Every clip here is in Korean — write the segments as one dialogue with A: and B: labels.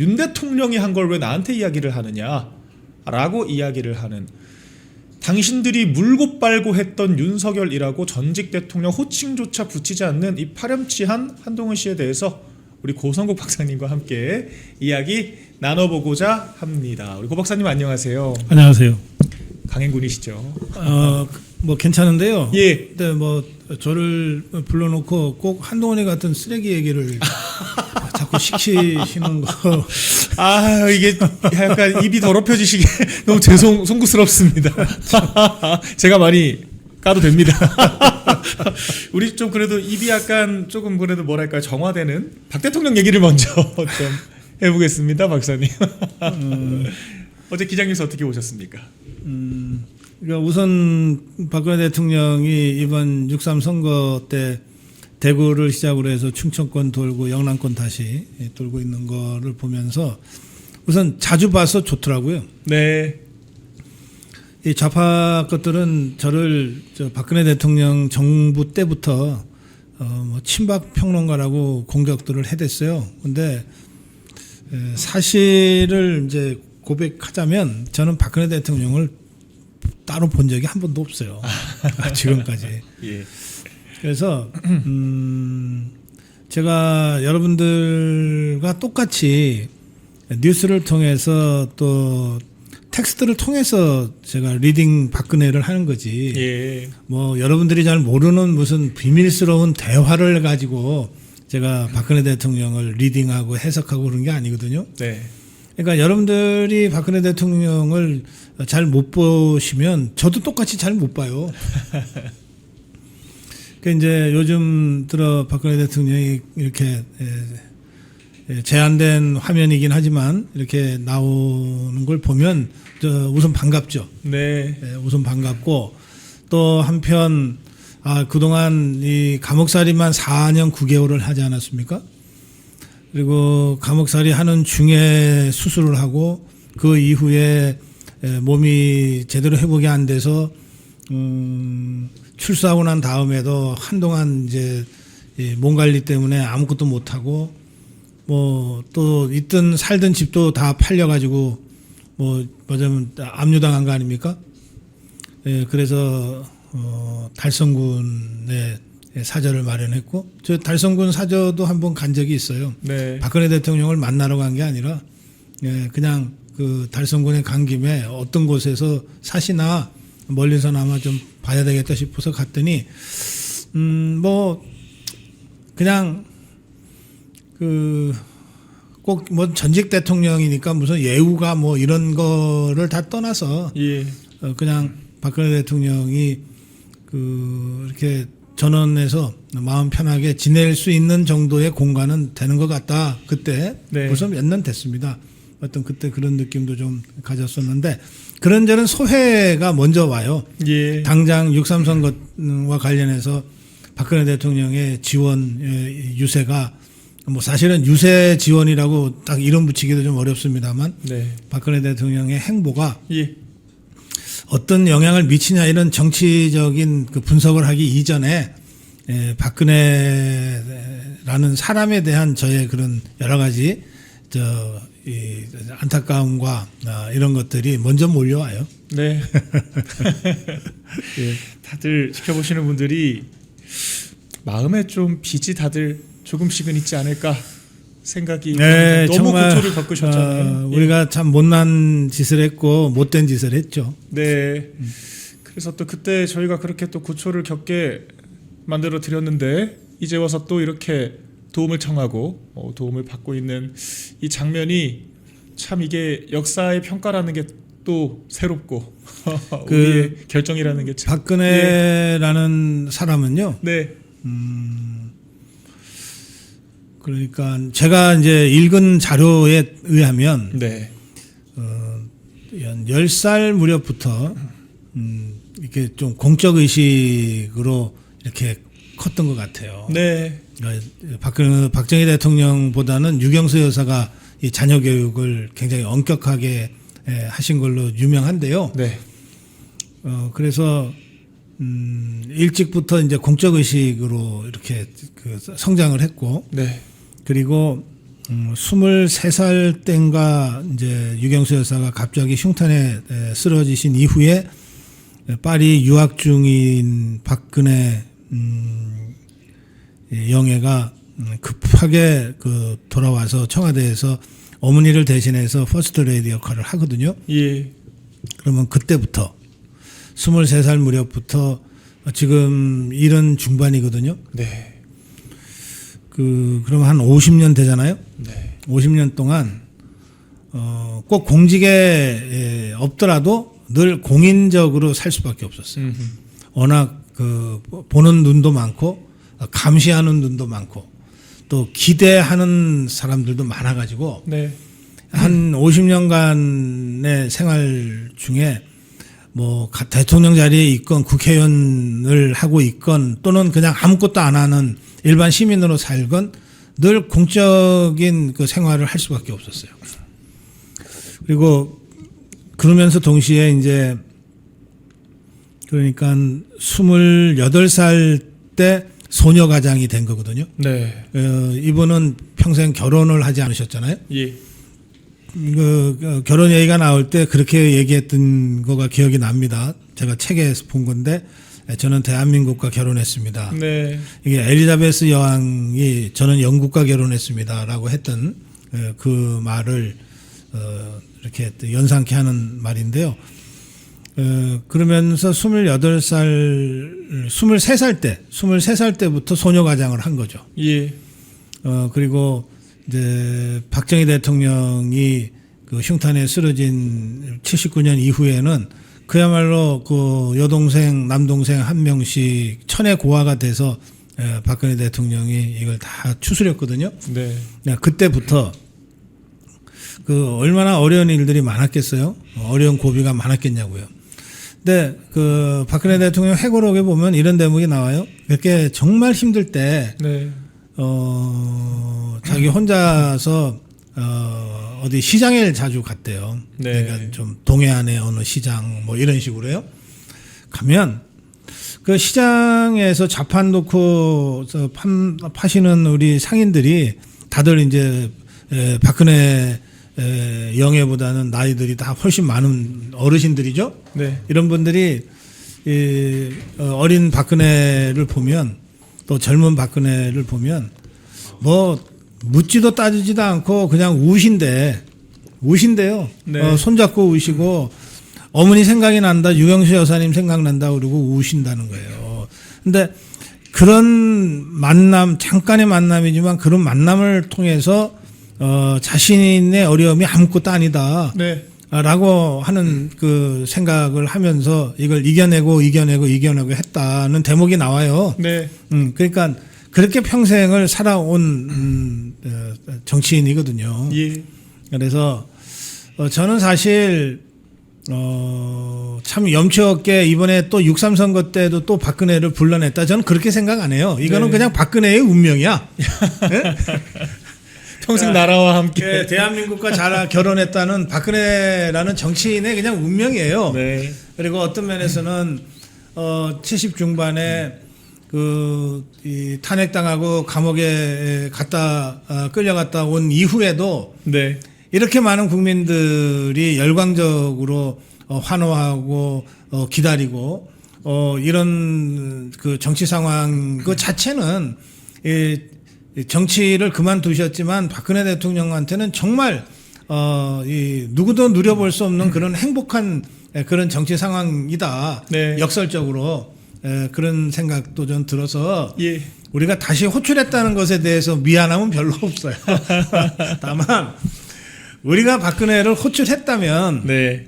A: 윤 대통령이 한 걸 왜 나한테 이야기를 하느냐라고 이야기를 하는, 당신들이 물고 빨고 했던 윤석열이라고 전직 대통령 호칭조차 붙이지 않는 이 파렴치한 한동훈 씨에 대해서 우리 고성국 박사님과 함께 이야기 나눠보고자 합니다. 우리 고 박사님 안녕하세요.
B: 안녕하세요.
A: 강행군이시죠?
B: 뭐 괜찮은데요.
A: 예.
B: 근데 뭐 저를 불러놓고 꼭 한동훈이 같은 쓰레기 얘기를 자꾸 시키시는 거.
A: 아, 이게 약간 입이 더럽혀지시게 너무 송구스럽습니다. 제가 많이 까도 됩니다. 우리 좀 그래도 입이 약간 조금 그래도 뭐랄까 정화되는 박 대통령 얘기를 먼저 좀 해보겠습니다, 박사님. 어제 기장님께서 어떻게 오셨습니까?
B: 그러니까 우선 박근혜 대통령이 이번 6.3 선거 때 대구를 시작으로 해서 충청권 돌고 영남권 다시 돌고 있는 거를 보면서 우선 자주 봐서 좋더라고요.
A: 네.
B: 이 좌파 것들은 저를 박근혜 대통령 정부 때부터 뭐 친박 평론가라고 공격들을 해댔어요. 근데 사실을 이제 고백하자면 저는 박근혜 대통령을 따로 본 적이 한 번도 없어요. 지금까지.
A: 예.
B: 그래서 제가 여러분들과 똑같이 뉴스를 통해서 또 텍스트를 통해서 제가 리딩 박근혜를 하는 거지.
A: 예.
B: 뭐 여러분들이 잘 모르는 무슨 비밀스러운 대화를 가지고 제가 박근혜 대통령을 리딩하고 해석하고 그런 게 아니거든요.
A: 네.
B: 그러니까 여러분들이 박근혜 대통령을 잘 못 보시면 저도 똑같이 잘 못 봐요. 그 이제 요즘 들어 박근혜 대통령이 이렇게 제한된 화면이긴 하지만 이렇게 나오는 걸 보면 우선 반갑죠.
A: 네.
B: 우선 반갑고 또 한편 그동안 이 감옥살이만 4년 9개월을 하지 않았습니까? 그리고 감옥살이 하는 중에 수술을 하고 그 이후에 몸이 제대로 회복이 안 돼서 출소하고 난 다음에도 한동안 이제 몸 관리 때문에 아무것도 못 하고 뭐 또 있던 살던 집도 다 팔려가지고 뭐 뭐냐면 압류당한 거 아닙니까? 그래서 달성군에 사저를 마련했고 저 달성군 사저도 한번 간 적이 있어요.
A: 네.
B: 박근혜 대통령을 만나러 간 게 아니라 그냥 그 달성군에 간 김에 어떤 곳에서 사시나 멀리서나마 좀 봐야 되겠다 싶어서 갔더니 뭐 그냥 그 꼭 뭐 전직 대통령이니까 무슨 예우가 뭐 이런 거를 다 떠나서
A: 예.
B: 그냥 박근혜 대통령이 그 이렇게 전원에서 마음 편하게 지낼 수 있는 정도의 공간은 되는 것 같다. 그때
A: 네.
B: 벌써 몇 년 됐습니다. 어떤 그때 그런 느낌도 좀 가졌었는데 그런저런 소회가 먼저 와요.
A: 예.
B: 당장 6.3 선거와 관련해서 박근혜 대통령의 지원 유세가 뭐 사실은 유세 지원이라고 딱 이름 붙이기도 좀 어렵습니다만
A: 네.
B: 박근혜 대통령의 행보가
A: 예.
B: 어떤 영향을 미치냐 이런 정치적인 그 분석을 하기 이전에 박근혜라는 사람에 대한 저의 그런 여러 가지 이 안타까움과 이런 것들이 먼저 몰려와요.
A: 네. 예. 다들 지켜보시는 분들이 마음에 좀 빚이 다들 조금씩은 있지 않을까 생각이
B: 네,
A: 너무
B: 정말
A: 고초를 겪으셨잖아요.
B: 우리가 참 못난 짓을 했고 못된 짓을 했죠.
A: 네. 그래서 또 그때 저희가 그렇게 또 고초를 겪게 만들어 드렸는데 이제 와서 또 이렇게 도움을 청하고 도움을 받고 있는 이 장면이 참 이게 역사의 평가라는 게 또 새롭고 우리의 결정이라는 게 참.
B: 박근혜라는 사람은요.
A: 네.
B: 그러니까 제가 이제 읽은 자료에 의하면
A: 네.
B: 10살 무렵부터 이렇게 좀 공적 의식으로 이렇게 컸던 것 같아요.
A: 네.
B: 박정희 대통령보다는 유경수 여사가 이 자녀 교육을 굉장히 엄격하게 하신 걸로 유명한데요.
A: 네.
B: 그래서 일찍부터 이제 공적 의식으로 이렇게 그 성장을 했고,
A: 네.
B: 그리고 23살 땐가 이제 유경수 여사가 갑자기 흉탄에 쓰러지신 이후에 파리 유학 중인 박근혜 영예가 급하게 그 돌아와서 청와대에서 어머니를 대신해서 퍼스트 레이디 역할을 하거든요.
A: 예.
B: 그러면 그때부터 23살 무렵부터 지금 70 중반이거든요.
A: 네.
B: 그러면 한 50년 되잖아요.
A: 네.
B: 50년 동안 꼭 공직에 없더라도 늘 공인적으로 살 수밖에 없었어요. 워낙 그 보는 눈도 많고 감시하는 눈도 많고 또 기대하는 사람들도 많아가지고
A: 네.
B: 한 50년간의 생활 중에 뭐 대통령 자리에 있건 국회의원을 하고 있건 또는 그냥 아무것도 안 하는 일반 시민으로 살건 늘 공적인 그 생활을 할 수밖에 없었어요. 그리고 그러면서 동시에 이제 그러니까 28살 때 소녀 가장이 된 거거든요.
A: 네.
B: 이분은 평생 결혼을 하지 않으셨잖아요.
A: 예.
B: 결혼 얘기가 나올 때 그렇게 얘기했던 거가 기억이 납니다. 제가 책에서 본 건데 저는 대한민국과 결혼했습니다.
A: 네.
B: 이게 엘리자베스 여왕이 저는 영국과 결혼했습니다라고 했던 그 말을 이렇게 연상케 하는 말인데요. 그러면서 23살 때부터 소녀가장을 한 거죠.
A: 예.
B: 그리고 이제 박정희 대통령이 그 흉탄에 쓰러진 79년 이후에는 그야말로 그 여동생, 남동생 한 명씩 천의 고아가 돼서 박근혜 대통령이 이걸 다 추스렸거든요.
A: 네.
B: 그때부터 그 얼마나 어려운 일들이 많았겠어요? 어려운 고비가 많았겠냐고요. 근데 그 박근혜 대통령 회고록에 보면 이런 대목이 나와요. 이렇게 정말 힘들 때
A: 네.
B: 자기 혼자서 어디 시장에 자주 갔대요.
A: 네.
B: 그러니까 좀 동해안의 어느 시장 뭐 이런 식으로요. 가면 그 시장에서 자판 놓고 파시는 우리 상인들이 다들 이제 박근혜 영예보다는 나이들이 다 훨씬 많은 어르신들이죠.
A: 네.
B: 이런 분들이 어린 박근혜를 보면 또 젊은 박근혜를 보면 뭐 묻지도 따지지도 않고 그냥 우신대요.
A: 네.
B: 손잡고 우시고 어머니 생각이 난다, 유경수 여사님 생각난다 그러고 우신다는 거예요. 근데 그런 만남, 잠깐의 만남이지만 그런 만남을 통해서 자신의 어려움이 아무것도 아니다.
A: 네.
B: 라고 하는 그 생각을 하면서 이걸 이겨내고 했다는 대목이 나와요.
A: 네.
B: 그러니까 그렇게 평생을 살아온 정치인이거든요.
A: 예.
B: 그래서 저는 사실 참 염치 없게 이번에 또 6.3 선거 때도 또 박근혜를 불러냈다. 저는 그렇게 생각 안 해요. 이거는
A: 네.
B: 그냥 박근혜의 운명이야. 네?
A: 평생 나라와 함께.
B: 네, 대한민국과 잘 결혼했다는 박근혜라는 정치인의 그냥 운명이에요.
A: 네.
B: 그리고 어떤 면에서는 70 중반에 이 탄핵당하고 감옥에 끌려갔다 온 이후에도
A: 네.
B: 이렇게 많은 국민들이 열광적으로 환호하고 기다리고 이런 그 정치 상황 그 자체는 정치를 그만두셨지만 박근혜 대통령한테는 정말 누구도 누려볼 수 없는 그런 행복한 그런 정치 상황이다.
A: 네.
B: 역설적으로 그런 생각도 좀 들어서
A: 예.
B: 우리가 다시 호출했다는 것에 대해서 미안함은 별로 없어요. 다만 우리가 박근혜를 호출했다면
A: 네.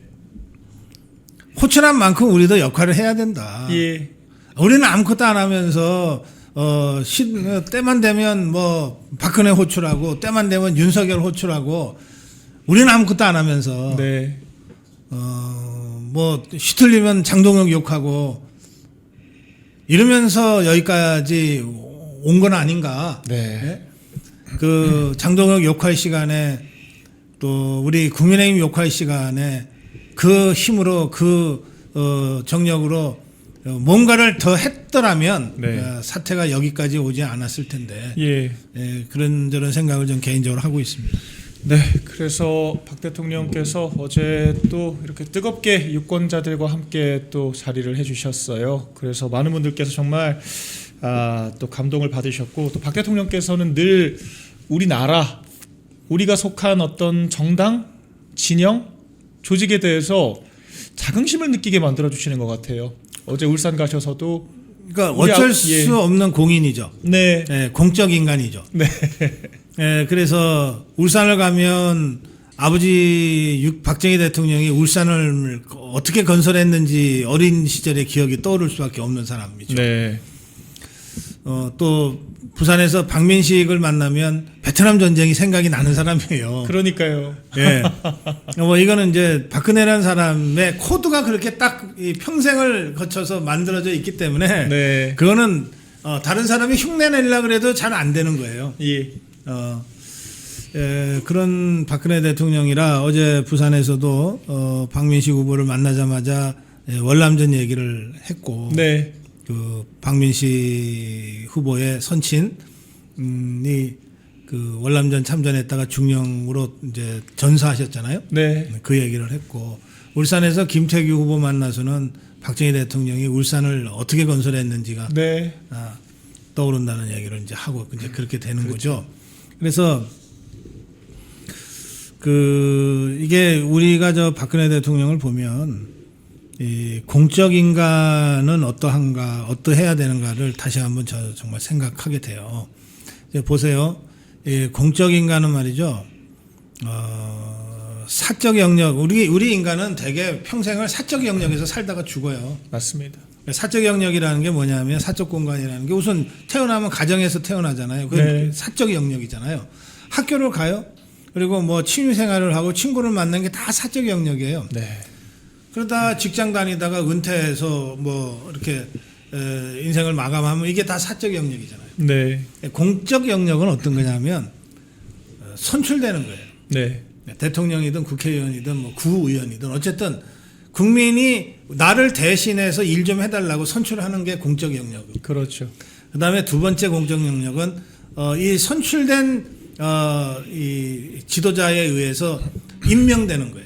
B: 호출한 만큼 우리도 역할을 해야 된다.
A: 예.
B: 우리는 아무것도 안 하면서 때만 되면 뭐 박근혜 호출하고 때만 되면 윤석열 호출하고 우리는 아무것도 안 하면서
A: 네.
B: 뭐 시틀리면 장동혁 욕하고 이러면서 여기까지 온 건 아닌가.
A: 네.
B: 그 장동혁 욕할 시간에 또 우리 국민의힘 욕할 시간에 그 힘으로 그 정력으로 뭔가를 더 했더라면
A: 네.
B: 사태가 여기까지 오지 않았을 텐데
A: 예.
B: 그런저런 생각을 좀 개인적으로 하고 있습니다.
A: 네, 그래서 박 대통령께서 어제 또 이렇게 뜨겁게 유권자들과 함께 또 자리를 해주셨어요. 그래서 많은 분들께서 정말 또 감동을 받으셨고, 또 박 대통령께서는 늘 우리나라, 우리가 속한 어떤 정당, 진영, 조직에 대해서 자긍심을 느끼게 만들어 주시는 것 같아요. 어제 울산 가셔서도
B: 그러니까
A: 우리
B: 어쩔
A: 예.
B: 수 없는 공인이죠.
A: 네,
B: 공적 인간이죠.
A: 네,
B: 그래서 울산을 가면 아버지 박정희 대통령이 울산을 어떻게 건설했는지 어린 시절의 기억이 떠오를 수밖에 없는 사람이죠.
A: 네,
B: 또 부산에서 박민식을 만나면 베트남 전쟁이 생각이 나는 사람이에요.
A: 그러니까요.
B: 예. 뭐 이거는 이제 박근혜라는 사람의 코드가 그렇게 딱 이 평생을 거쳐서 만들어져 있기 때문에
A: 네,
B: 그거는 다른 사람이 흉내 내려고 해도 잘 안 되는 거예요.
A: 예,
B: 그런 박근혜 대통령이라 어제 부산에서도 박민식 후보를 만나자마자 월남전 얘기를 했고,
A: 네,
B: 그 박민식 후보의 선친이 그 월남전 참전했다가 중령으로 이제 전사하셨잖아요.
A: 네,
B: 그 얘기를 했고, 울산에서 김태규 후보 만나서는 박정희 대통령이 울산을 어떻게 건설했는지가
A: 네,
B: 떠오른다는 얘기를 이제 하고 이제 그렇게 되는 거죠. 그래서 이게 우리가 저 박근혜 대통령을 보면 이 공적 인간은 어떠한가, 어떠해야 되는가를 다시 한번 정말 생각하게 돼요. 이제 보세요. 이 공적 인간은 말이죠. 사적 영역, 우리 인간은 대개 평생을 사적 영역에서 살다가 죽어요.
A: 맞습니다.
B: 사적 영역이라는 게 뭐냐면, 사적 공간이라는 게 우선 태어나면 가정에서 태어나잖아요. 그건
A: 네.
B: 사적 영역이잖아요. 학교를 가요. 그리고 뭐 취미 생활을 하고 친구를 만나는 게 다 사적 영역이에요.
A: 네,
B: 그러다 직장 다니다가 은퇴해서 뭐 이렇게 인생을 마감하면 이게 다 사적 영역이잖아요.
A: 네,
B: 공적 영역은 어떤 거냐면 선출되는 거예요.
A: 네,
B: 대통령이든 국회의원이든 뭐 구의원이든 어쨌든 국민이 나를 대신해서 일 좀 해달라고 선출하는 게 공적 영역이고,
A: 그렇죠.
B: 그다음에 두 번째 공적 영역은 이 선출된 이 지도자에 의해서 임명되는 거예요.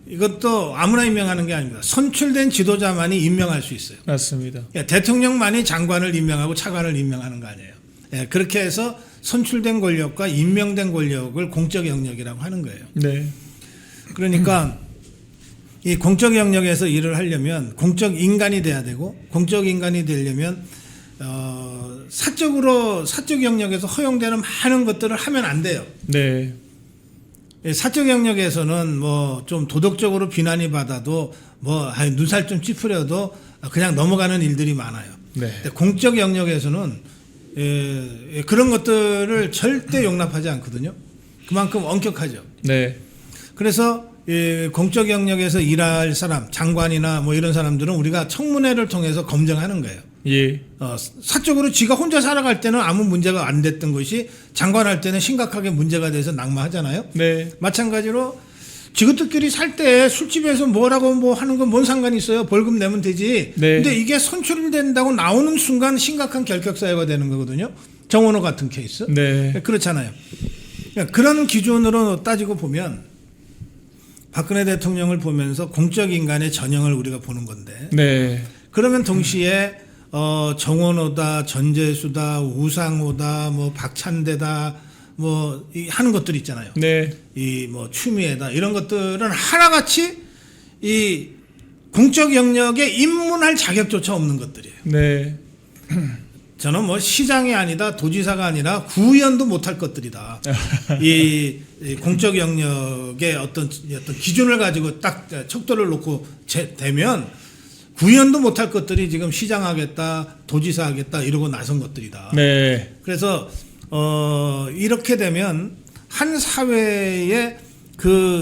B: 이것도 아무나 임명하는 게 아닙니다. 선출된 지도자만이 임명할 수 있어요.
A: 맞습니다.
B: 대통령만이 장관을 임명하고 차관을 임명하는 거 아니에요. 그렇게 해서 선출된 권력과 임명된 권력을 공적 영역이라고 하는 거예요.
A: 네,
B: 그러니까 이 공적 영역에서 일을 하려면 공적 인간이 돼야 되고, 공적 인간이 되려면 사적 영역에서 허용되는 많은 것들을 하면 안 돼요.
A: 네,
B: 사적 영역에서는 뭐 좀 도덕적으로 비난이 받아도 뭐 눈살 좀 찌푸려도 그냥 넘어가는 일들이 많아요.
A: 네,
B: 근데 공적 영역에서는 그런 것들을 절대 용납하지 않거든요. 그만큼 엄격하죠.
A: 네,
B: 그래서 공적 영역에서 일할 사람, 장관이나 뭐 이런 사람들은 우리가 청문회를 통해서 검증하는 거예요.
A: 예,
B: 사적으로 지가 혼자 살아갈 때는 아무 문제가 안 됐던 것이 장관할 때는 심각하게 문제가 돼서 낙마하잖아요.
A: 네,
B: 마찬가지로 지그들끼리 살 때 술집에서 뭐라고 뭐 하는 건 뭔 상관이 있어요. 벌금 내면 되지.
A: 네.
B: 근데 이게 선출된다고 나오는 순간 심각한 결격 사유가 되는 거거든요. 정원호 같은 케이스.
A: 네,
B: 그렇잖아요. 그러니까 그런 기준으로 따지고 보면 박근혜 대통령을 보면서 공적 인간의 전형을 우리가 보는 건데,
A: 네,
B: 그러면 동시에 정원호다, 전재수다, 우상호다, 뭐 박찬대다, 뭐 하는 것들 있잖아요.
A: 네,
B: 이 뭐 추미애다, 이런 것들은 하나같이 이 공적 영역에 입문할 자격조차 없는 것들이에요.
A: 네,
B: 저는 뭐 시장이 아니다, 도지사가 아니라 구의원도 못할 것들이다. 이 공적 영역의 어떤 기준을 가지고 딱 척도를 놓고 되면 구의원도 못할 것들이 지금 시장하겠다, 도지사 하겠다 이러고 나선 것들이다.
A: 네,
B: 그래서 이렇게 되면 한 사회의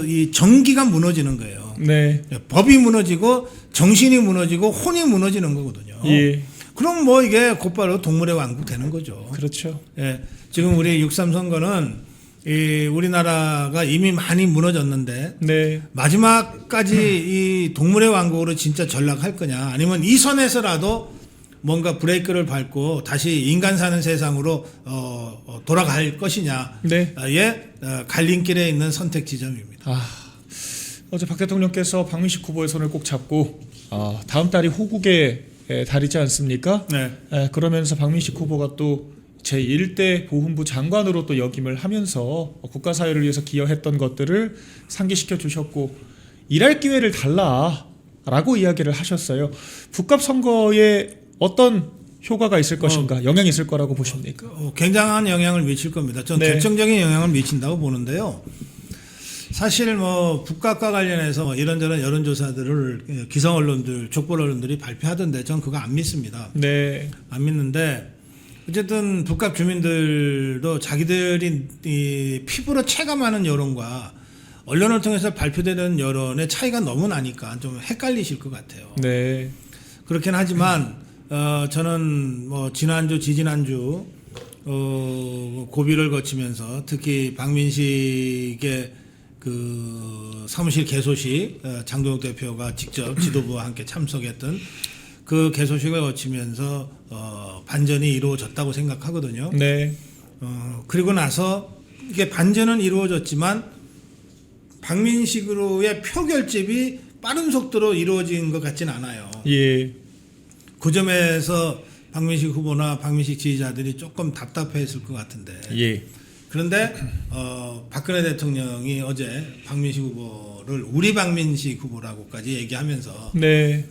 B: 이 정기가 무너지는 거예요.
A: 네,
B: 법이 무너지고 정신이 무너지고 혼이 무너지는 거거든요.
A: 예,
B: 그럼 뭐 이게 곧바로 동물의 왕국 되는 거죠.
A: 그렇죠.
B: 지금 우리 6.3 선거는 우리나라가 이미 많이 무너졌는데
A: 네.
B: 마지막까지 이 동물의 왕국으로 진짜 전락할 거냐, 아니면 이 선에서라도 뭔가 브레이크를 밟고 다시 인간 사는 세상으로 돌아갈 것이냐의
A: 네.
B: 갈림길에 있는 선택 지점입니다.
A: 어제 박 대통령께서 박민식 후보의 손을 꼭 잡고 다음 달이 호국의 달이지 않습니까?
B: 네.
A: 그러면서 박민식 후보가 또 제1대 보훈부 장관으로 또 역임을 하면서 국가 사회를 위해서 기여했던 것들을 상기시켜 주셨고 일할 기회를 달라라고 이야기를 하셨어요. 북갑 선거에 어떤 효과가 있을 것인가, 영향이 있을 거라고 보십니까?
B: 굉장한 영향을 미칠 겁니다. 전
A: 네.
B: 결정적인 영향을 미친다고 보는데요. 사실 북각과 관련해서 이런저런 여론조사들을 기성 언론들, 족보 언론들이 발표하던데 전 그거 안 믿습니다.
A: 네.
B: 안 믿는데 어쨌든 북각 주민들도 자기들이 이 피부로 체감하는 여론과 언론을 통해서 발표되는 여론의 차이가 너무 나니까 좀 헷갈리실 것 같아요.
A: 네.
B: 그렇긴 하지만 저는 지난주 지지난주 고비를 거치면서 특히 박민식의 그 사무실 개소식 장동혁 대표가 직접 지도부와 함께 참석했던 그 개소식을 거치면서 반전이 이루어졌다고 생각하거든요.
A: 네.
B: 그리고 나서 이게 반전은 이루어졌지만 박민식으로의 표결집이 빠른 속도로 이루어진 것 같진 않아요.
A: 예.
B: 그 점에서 박민식 후보나 박민식 지지자들이 조금 답답해했을 것 같은데.
A: 예.
B: 그런데 박근혜 대통령이 어제 박민식 후보를 우리 박민식 후보라고까지 얘기하면서
A: 네.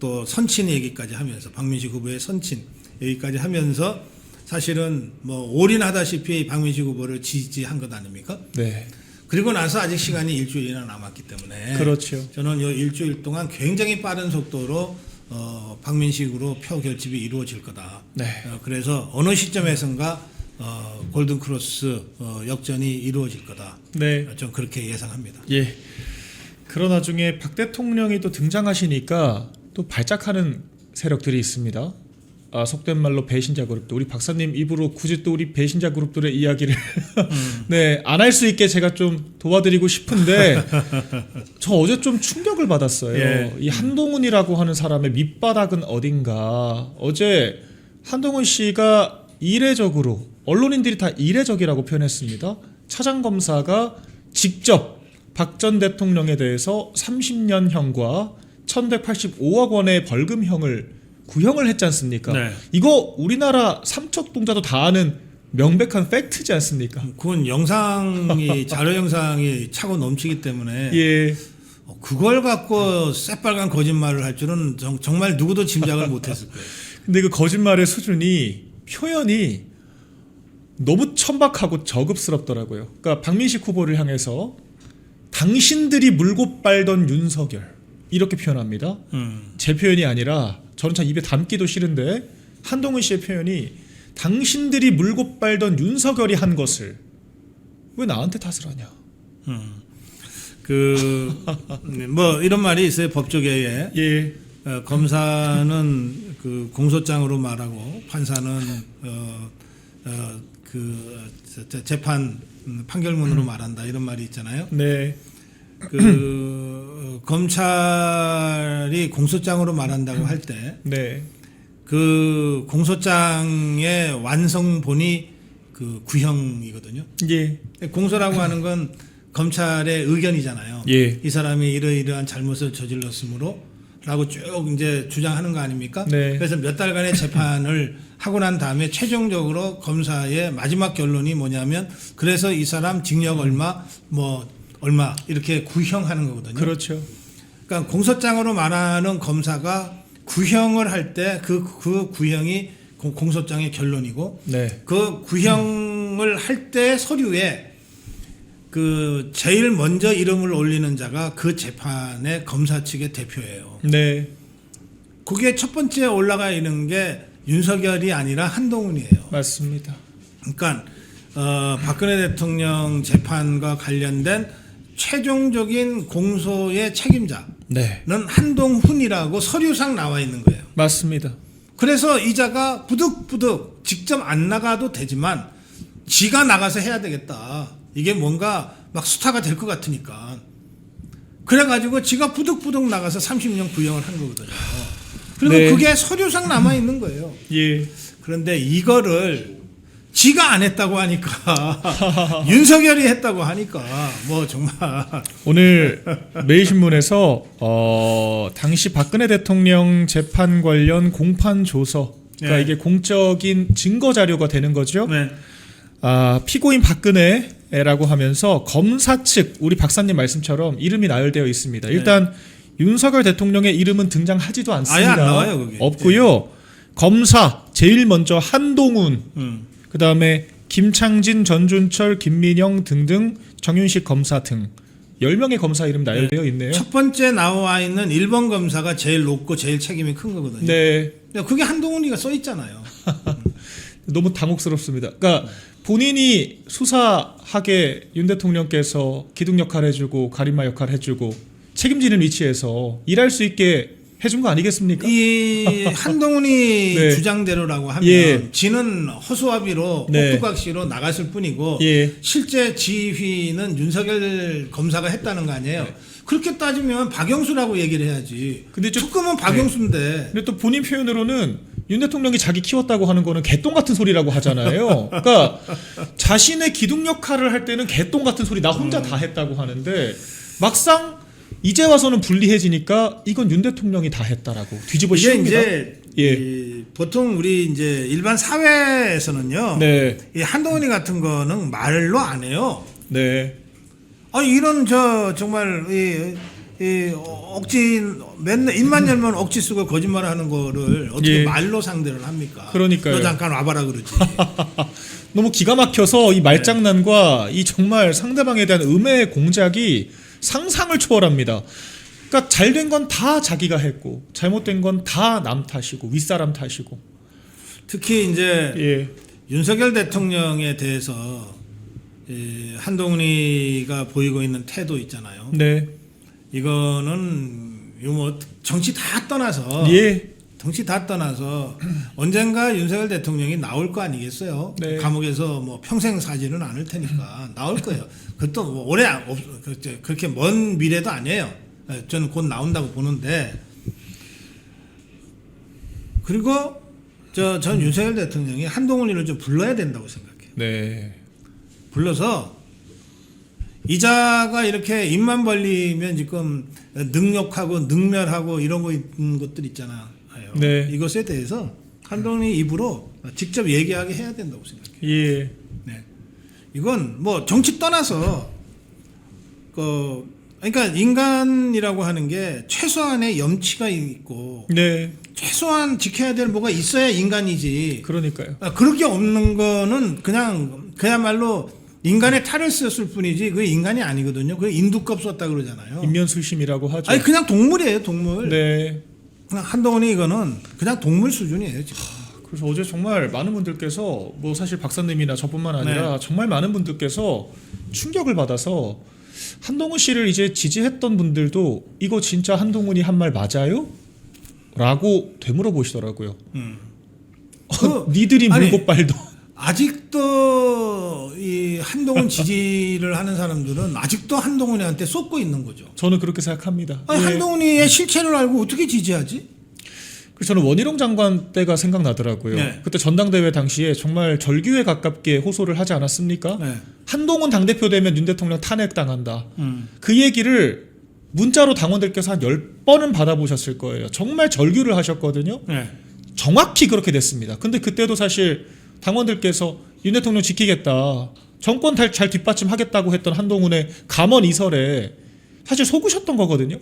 B: 또 선친 얘기까지 하면서 박민식 후보의 선친 얘기까지 하면서 사실은 올인하다시피 박민식 후보를 지지한 것 아닙니까?
A: 네.
B: 그리고 나서 아직 시간이 일주일이나 남았기 때문에
A: 그렇죠.
B: 저는 이 일주일 동안 굉장히 빠른 속도로 박민식으로 표 결집이 이루어질 거다.
A: 네.
B: 그래서 어느 시점에선가 골든 크로스 역전이 이루어질 거다.
A: 네.
B: 좀 그렇게 예상합니다.
A: 예. 그러나 중에 박 대통령이 또 등장하시니까 또 발작하는 세력들이 있습니다. 속된 말로 배신자 그룹들. 우리 박사님 입으로 굳이 또 우리 배신자 그룹들의 이야기를 네, 안 할 수 있게 제가 좀 도와드리고 싶은데 저 어제 좀 충격을 받았어요.
B: 예.
A: 이 한동훈이라고 하는 사람의 밑바닥은 어딘가. 어제 한동훈 씨가 이례적으로 언론인들이 다 이례적이라고 표현했습니다. 차장검사가 직접 박 전 대통령에 대해서 30년형과 1185억 원의 벌금형을 구형을 했지 않습니까?
B: 네.
A: 이거 우리나라 삼척동자도 다 아는 명백한 팩트지 않습니까?
B: 그건 영상이 자료 영상이 차고 넘치기 때문에
A: 예.
B: 그걸 갖고 새빨간 거짓말을 할 줄은 정말 누구도 짐작을 못했을 거예요.
A: 근데 그 거짓말의 수준이 표현이 너무 천박하고 저급스럽더라고요. 그러니까 박민식 후보를 향해서 당신들이 물고 빨던 윤석열 이렇게 표현합니다. 제 표현이 아니라 저는 참 입에 담기도 싫은데 한동훈 씨의 표현이 당신들이 물고 빨던 윤석열이 한 것을 왜 나한테 탓을 하냐.
B: 이런 말이 있어요. 법조계에.
A: 예.
B: 검사는 그 공소장으로 말하고 판사는 재판 판결문으로 말한다 이런 말이 있잖아요.
A: 네.
B: 검찰이 공소장으로 말한다고 할 때
A: 네.
B: 그 공소장의 완성본이 그 구형이거든요.
A: 예.
B: 공소라고 하는 건 검찰의 의견이잖아요.
A: 예.
B: 이 사람이 이러이러한 잘못을 저질렀으므로 라고 쭉 이제 주장하는 거 아닙니까?
A: 네.
B: 그래서 몇 달간의 재판을 하고 난 다음에 최종적으로 검사의 마지막 결론이 뭐냐면 그래서 이 사람 징역 얼마 얼마 이렇게 구형하는 거거든요.
A: 그렇죠.
B: 그러니까 공소장으로 말하는 검사가 구형을 할 때 그 구형이 공소장의 결론이고
A: 네.
B: 그 구형을 할 때 서류에 그 제일 먼저 이름을 올리는 자가 그 재판의 검사 측의 대표예요.
A: 네.
B: 그게 첫 번째 올라가 있는 게 윤석열이 아니라 한동훈이에요.
A: 맞습니다.
B: 그러니까 박근혜 대통령 재판과 관련된 최종적인 공소의 책임자는
A: 네.
B: 한동훈이라고 서류상 나와 있는 거예요.
A: 맞습니다.
B: 그래서 이자가 부득부득 직접 안 나가도 되지만 지가 나가서 해야 되겠다. 이게 뭔가 막 스타가 될 것 같으니까. 그래가지고 지가 부득부득 나가서 30년 구형을 한 거거든요. 그리고
A: 네.
B: 그게 서류상 남아 있는 거예요.
A: 예.
B: 그런데 이거를 지가 안 했다고 하니까 윤석열이 했다고 하니까 뭐 정말
A: 오늘 매일신문에서 당시 박근혜 대통령 재판 관련 공판 조서, 그러니까
B: 네.
A: 이게 공적인 증거 자료가 되는 거죠.
B: 네.
A: 피고인 박근혜라고 하면서 검사 측, 우리 박사님 말씀처럼 이름이 나열되어 있습니다. 일단 윤석열 대통령의 이름은 등장하지도 않습니다.
B: 아예 안 나와요, 그게.
A: 없고요. 검사 제일 먼저 한동훈, 그 다음에 김창진, 전준철, 김민영 등등 정윤식 검사 등 10명의 검사 이름 나열되어 있네요.
B: 첫 번째 나와 있는 1번 검사가 제일 높고 제일 책임이 큰 거거든요.
A: 네.
B: 그게 한동훈이가 써 있잖아요.
A: 너무 당혹스럽습니다. 그러니까 본인이 수사하게 윤 대통령께서 기둥 역할 해주고 가림마 역할 해주고 책임지는 위치에서 일할 수 있게 해준 거 아니겠습니까?
B: 이 한동훈이
A: 네.
B: 주장대로라고 하면
A: 예.
B: 지는 허수아비로
A: 네.
B: 꼭두각시로 나갔을 뿐이고
A: 예.
B: 실제 지휘는 윤석열 검사가 했다는 거 아니에요. 그렇게 따지면 박영수라고 얘기를 해야지.
A: 근데 좀-
B: 특검은 박영수인데.
A: 근데 또 본인 표현으로는 윤 대통령이 자기 키웠다고 하는 거는 개똥 같은 소리라고 하잖아요. 그러니까 자신의 기둥 역할을 할 때는 개똥 같은 소리 나 혼자 다 했다고 하는데 막상 이제 와서는 불리해지니까 이건 윤 대통령이 다 했다라고 뒤집어
B: 이게
A: 씌웁니다.
B: 이제
A: 예.
B: 이 보통 우리 이제 일반 사회에서는요.
A: 네,
B: 이 한동훈이 같은 거는 말로 안 해요.
A: 네,
B: 이런 정말 이 억지 맨날 입만 열면 억지 쓰고 거짓말하는 거를 어떻게
A: 예.
B: 말로 상대를 합니까?
A: 그러니까요.
B: 너 잠깐 와봐라 그러지.
A: 너무 기가 막혀서 이 말장난과 이 정말 상대방에 대한 음해의 공작이 상상을 초월합니다. 그러니까 잘된 건 다 자기가 했고 잘못된 건 다 남 탓이고 윗사람 탓이고.
B: 특히 이제
A: 예,
B: 윤석열 대통령에 대해서 한동훈이가 보이고 있는 태도 있잖아요.
A: 네,
B: 이거는 뭐 정치 다 떠나서
A: 예,
B: 정치 다 떠나서 언젠가 윤석열 대통령이 나올 거 아니겠어요?
A: 네.
B: 감옥에서 뭐 평생 사지는 않을 테니까 나올 거예요. 그것도 뭐 오래 그렇게 먼 미래도 아니에요. 저는 곧 나온다고 보는데 그리고 전 윤석열 대통령이 한동훈이를 좀 불러야 된다고 생각해요.
A: 네,
B: 불러서 이자가 이렇게 입만 벌리면 지금 능욕하고 능멸하고 이런 거 있는 것들 있잖아요.
A: 네.
B: 이것에 대해서 한동훈이 입으로 직접 얘기하게 해야 된다고 생각해요.
A: 예,
B: 네. 이건 뭐 정치 떠나서 그러니까 인간이라고 하는 게 최소한의 염치가 있고
A: 네,
B: 최소한 지켜야 될 뭐가 있어야 인간이지.
A: 그러니까요.
B: 그런 게 없는 거는 그냥 그야말로 인간의 탈을 썼을 뿐이지 그게 인간이 아니거든요. 그게 인두껍 썼다 그러잖아요.
A: 인면술심이라고 하죠.
B: 아니 그냥 동물이에요, 동물.
A: 네.
B: 그냥 한동훈이 이거는 그냥 동물 수준이에요, 지금.
A: 그래서 어제 정말 많은 분들께서 뭐 사실 박사님이나 저뿐만 아니라 정말 많은 분들께서 충격을 받아서 한동훈 씨를 이제 지지했던 분들도 이거 진짜 한동훈이 한 말 맞아요? 라고 되물어 보시더라고요. 니들이
B: 아니,
A: 물고 빨도.
B: 아직도 이 한동훈 지지를 하는 사람들은 아직도 한동훈이한테 쏟고 있는 거죠.
A: 저는 그렇게 생각합니다.
B: 아니,
A: 예.
B: 한동훈이의 실체를 알고 어떻게 지지하지?
A: 그래서 저는 원희룡 장관 때가 생각나더라고요.
B: 네.
A: 그때 전당대회 당시에 정말 절규에 가깝게 호소를 하지 않았습니까?
B: 네.
A: 한동훈 당대표 되면 윤 대통령 탄핵당한다. 그 얘기를 문자로 당원들께서 한 10번은 받아보셨을 거예요. 정말 절규를 하셨거든요.
B: 네.
A: 정확히 그렇게 됐습니다. 근데 그때도 사실 당원들께서 윤 대통령 지키겠다. 정권 잘 뒷받침하겠다고 했던 한동훈의 감언 이설에 사실 속으셨던 거거든요.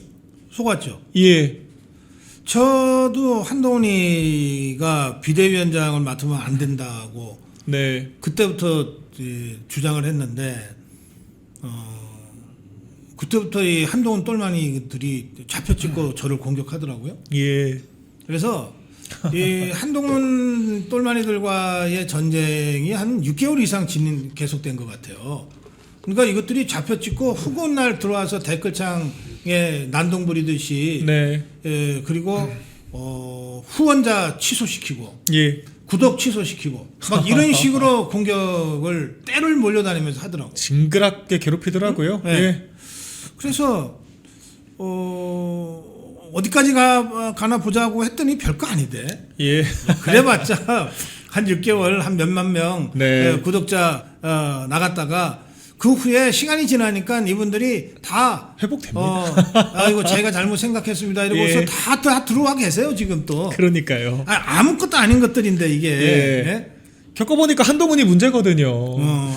B: 속았죠.
A: 예.
B: 저도 한동훈이가 비대위원장을 맡으면 안 된다고
A: 네.
B: 그때부터 주장을 했는데 그때부터 이 한동훈 똘마니들이 잡혀 찍고 저를 공격하더라고요.
A: 예.
B: 그래서 이 한동훈 똘마니들과의 전쟁이 한 6개월 이상 계속된 것 같아요. 그러니까 이것들이 잡혀 찍고 후군 날 들어와서 댓글창에 난동 부리듯이
A: 네.
B: 그리고 후원자 취소시키고
A: 예.
B: 구독 취소시키고 막 이런 식으로 공격을 때를 몰려다니면서 하더라고.
A: 징그럽게 괴롭히더라고요.
B: 네.
A: 예.
B: 그래서 어디까지 가나 보자고 했더니 별거 아니대.
A: 예.
B: 그래봤자 한 6개월 한 몇만 명
A: 네.
B: 구독자 나갔다가 그 후에 시간이 지나니까 이분들이 다
A: 회복됩니다.
B: 아이고 제가 잘못 생각했습니다 이러고서
A: 예.
B: 다 들어와 계세요 지금 또.
A: 그러니까요.
B: 아무것도 아닌 것들인데 이게
A: 예.
B: 예?
A: 겪어보니까 한동훈이 문제거든요.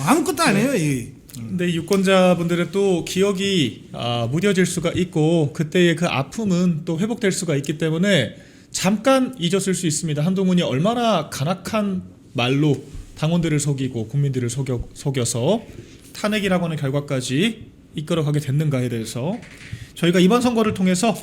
B: 아무것도 아니에요.
A: 근데 유권자분들의 또 기억이 무뎌질 수가 있고 그때의 그 아픔은 또 회복될 수가 있기 때문에 잠깐 잊었을 수 있습니다. 한동훈이 얼마나 간악한 말로 당원들을 속이고 국민들을 속여서 탄핵이라고 하는 결과까지 이끌어가게 됐는가에 대해서 저희가 이번 선거를 통해서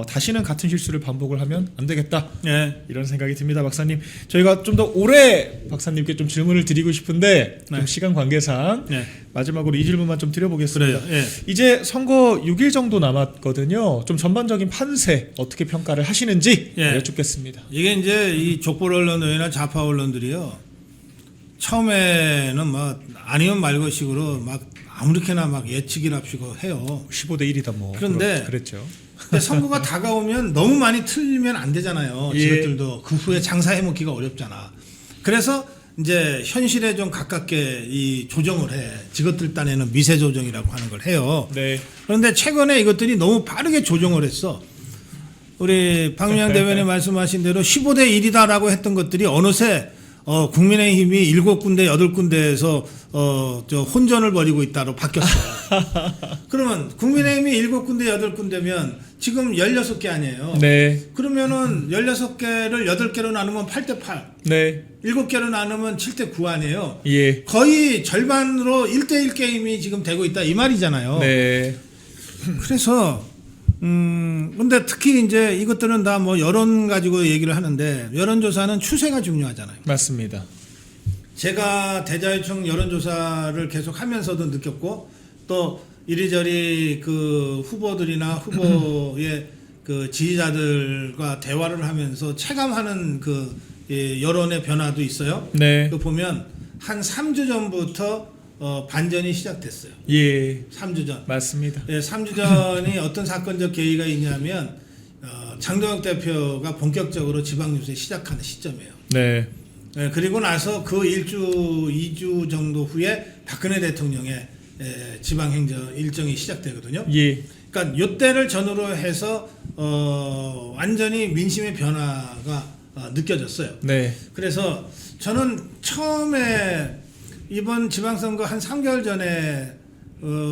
A: 다시는 같은 실수를 반복을 하면 안 되겠다.
B: 예.
A: 이런 생각이 듭니다, 박사님. 저희가 좀 더 오래 박사님께 좀 질문을 드리고 싶은데 좀
B: 네.
A: 시간 관계상
B: 네.
A: 마지막으로 이 질문만 좀 드려보겠습니다.
B: 그래요. 예.
A: 이제 선거 6일 정도 남았거든요. 좀 전반적인 판세 어떻게 평가를 하시는지
B: 예.
A: 여쭙겠습니다.
B: 이게 이제 이 족보 언론이나 좌파 언론들이요. 처음에는 막 아니면 말고식으로 막 아무렇게나 막 예측이랍시고 해요.
A: 15대 1이다 뭐.
B: 그런데
A: 그랬죠.
B: 근데 선거가 다가오면 너무 많이 틀리면 안 되잖아요.
A: 예.
B: 지것들도 그 후에 장사해먹기가 어렵잖아. 그래서 이제 현실에 좀 가깝게 이 조정을 해. 지것들 딴에는 미세 조정이라고 하는 걸 해요.
A: 네.
B: 그런데 최근에 이것들이 너무 빠르게 조정을 했어. 우리 박민양 대변인 말씀하신 대로 15대 1이다라고 했던 것들이 어느새 국민의힘이 7군데 8군데에서 저 혼전을 벌이고 있다로 바뀌었어요. 그러면 국민의힘이 7군데 8군데면 지금 16개 아니에요.
A: 네.
B: 그러면은 16개를 8개로 나누면 8대 8.
A: 네.
B: 7개로 나누면 7대 9 아니에요.
A: 예.
B: 거의 절반으로 1대1 게임이 지금 되고 있다 이 말이잖아요.
A: 네.
B: 그래서 근데 특히 이제 이것들은 다 뭐 여론 가지고 얘기를 하는데 여론조사는 추세가 중요하잖아요.
A: 맞습니다.
B: 제가 대자유청 여론조사를 계속 하면서도 느꼈고 또 이리저리 그 후보들이나 후보의 그 지지자들과 대화를 하면서 체감하는 그 여론의 변화도 있어요.
A: 네.
B: 그 보면 한 3주 전부터 반전이 시작됐어요.
A: 예.
B: 3주 전.
A: 맞습니다.
B: 예, 3주 전이 어떤 사건적 계기가 있냐면 장동혁 대표가 본격적으로 지방유세 시작하는 시점이에요.
A: 네.
B: 예, 그리고 나서 그 2주 정도 후에 박근혜 대통령의 지방행정 일정이 시작되거든요.
A: 예.
B: 그러니까 요때를 전후로 해서 완전히 민심의 변화가 느껴졌어요.
A: 네.
B: 그래서 저는 처음에 이번 지방선거 한 3개월 전에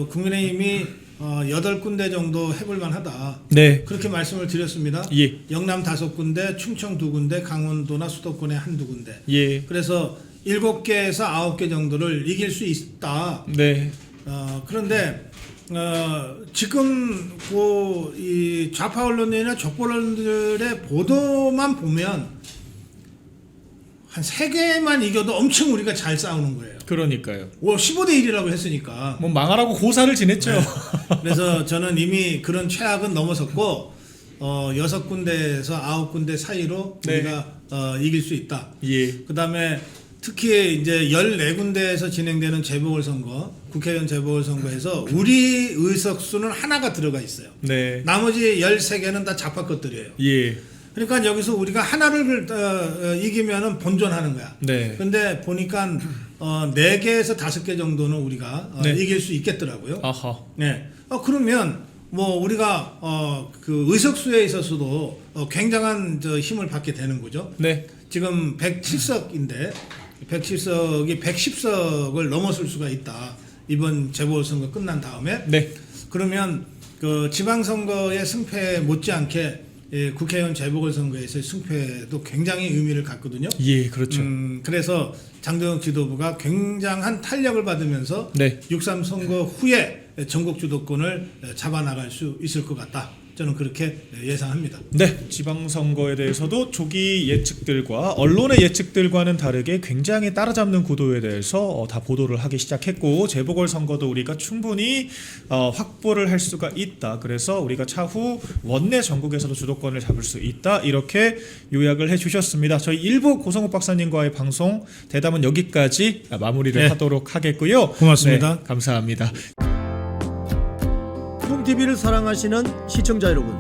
B: 국민의힘이 8군데 정도 해볼 만하다.
A: 네.
B: 그렇게 말씀을 드렸습니다.
A: 예.
B: 영남 5군데, 충청 2군데, 강원도나 수도권에 한두 군데.
A: 예.
B: 그래서 7개에서 9개 정도를 이길 수 있다.
A: 네.
B: 그런데 지금 이 좌파 언론이나 족보 언론들의 보도만 보면 한 3개만 이겨도 엄청 우리가 잘 싸우는 거예요.
A: 그러니까요.
B: 15대 1이라고 했으니까.
A: 뭐 망하라고 고사를 지냈죠.
B: 네. 그래서 저는 이미 그런 최악은 넘어섰고 6군데에서 9군데 사이로
A: 네.
B: 우리가 이길 수 있다.
A: 예.
B: 그다음에 특히 이제 14군데에서 진행되는 재보궐선거, 국회의원 재보궐선거에서 우리 의석수는 하나가 들어가 있어요.
A: 네.
B: 나머지 13개는 다 좌파 것들이에요.
A: 예.
B: 그러니까 여기서 우리가 하나를 이기면은 본전하는 거야.
A: 네.
B: 근데 보니까 4개에서 5개 정도는 우리가
A: 네.
B: 이길 수 있겠더라고요.
A: 아하.
B: 네. 그러면 뭐 우리가 그 의석수에 있어서도 굉장한 힘을 받게 되는 거죠.
A: 네.
B: 지금 107석인데 107석이 110석을 넘어설 수가 있다. 이번 재보궐선거 끝난 다음에.
A: 네.
B: 그러면 그 지방선거의 승패 못지않게 국회의원 재보궐선거에서의 승패도 굉장히 의미를 갖거든요.
A: 예, 그렇죠.
B: 그래서 장동혁 지도부가 굉장한 탄력을 받으면서
A: 네.
B: 6.3 선거 후에 전국 주도권을 잡아나갈 수 있을 것 같다. 저는 그렇게 예상합니다.
A: 네, 지방선거에 대해서도 조기 예측들과 언론의 예측들과는 다르게 굉장히 따라잡는 구도에 대해서 다 보도를 하기 시작했고, 재보궐선거도 우리가 충분히 확보를 할 수가 있다. 그래서 우리가 차후 원내 전국에서도 주도권을 잡을 수 있다. 이렇게 요약을 해주셨습니다. 저희 일부 고성욱 박사님과의 방송 대담은 여기까지 마무리를
B: 네.
A: 하도록 하겠고요.
B: 고맙습니다.
A: 네, 감사합니다.
C: 콩TV를 사랑하시는 시청자 여러분,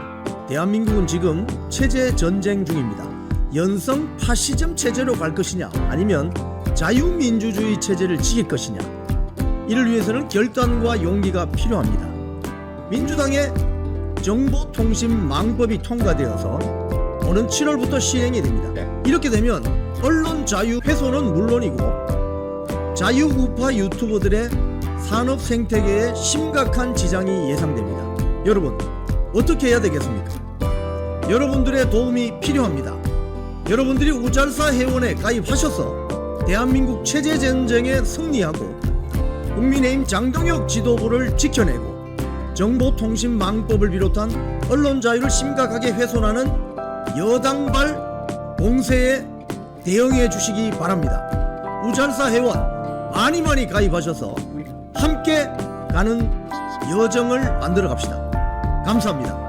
C: 대한민국은 지금 체제 전쟁 중입니다. 연성 파시즘 체제로 갈 것이냐, 아니면 자유민주주의 체제를 지킬 것이냐, 이를 위해서는 결단과 용기가 필요합니다. 민주당의 정보통신망법이 통과되어서 오는 7월부터 시행이 됩니다. 이렇게 되면 언론 자유 훼손은 물론이고 자유우파 유튜버들의 산업 생태계에 심각한 지장이 예상됩니다. 여러분, 어떻게 해야 되겠습니까? 여러분들의 도움이 필요합니다. 여러분들이 우잘사 회원에 가입하셔서 대한민국 체제 전쟁에 승리하고 국민의힘 장동혁 지도부를 지켜내고 정보통신망법을 비롯한 언론 자유를 심각하게 훼손하는 여당발 공세에 대응해 주시기 바랍니다. 우잘사 회원 많이 가입하셔서 함께 가는 여정을 만들어 갑시다. 감사합니다.